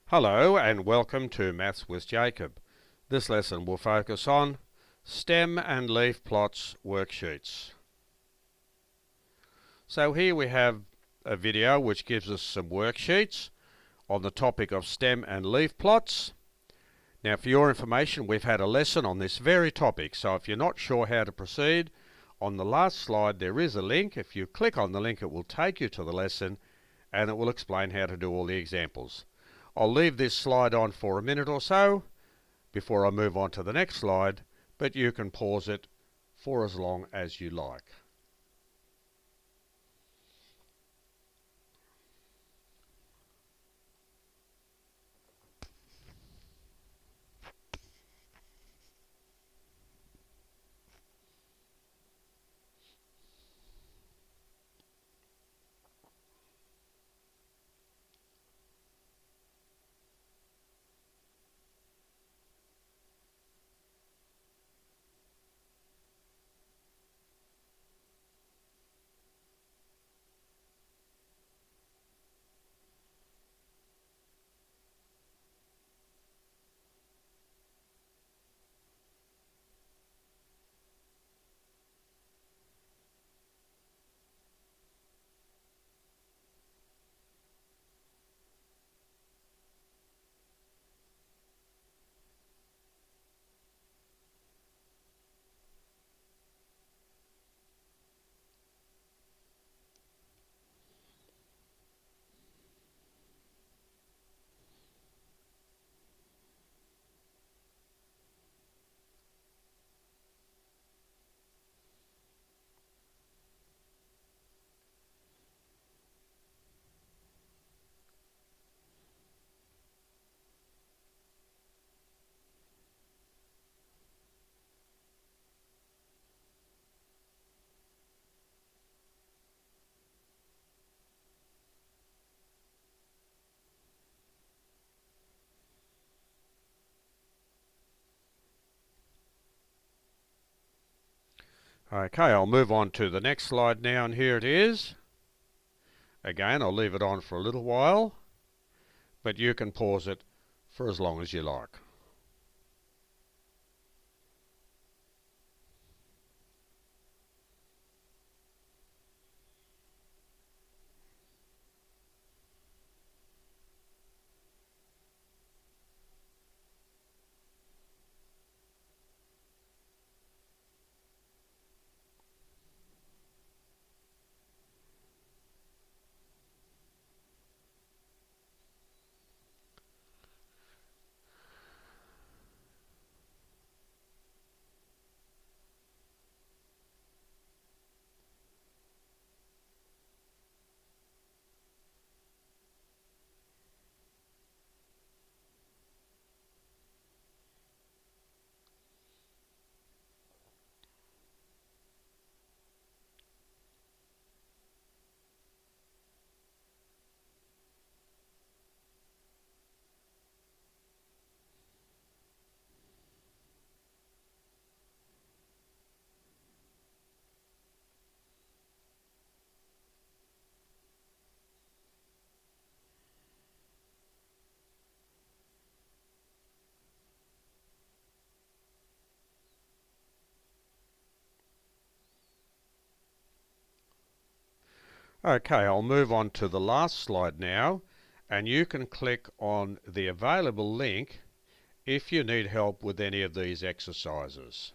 Hello and welcome to Maths with Jacob. This lesson will focus on stem and leaf plots worksheets. So here we have a video which gives us some worksheets on the topic of stem and leaf plots. Now for your information, we've had a lesson on this very topic, so if you're not sure how to proceed, on the last slide there is a link. If you click on the link, it will take you to the lesson and it will explain how to do all the examples. I'll leave this slide on for a minute or so before I move on to the next slide, but you can pause it for as long as you like. Okay, I'll move on to the next slide now, and here it is. Again, I'll leave it on for a little while, but you can pause it for as long as you like. Okay, I'll move on to the last slide now, and you can click on the available link if you need help with any of these exercises.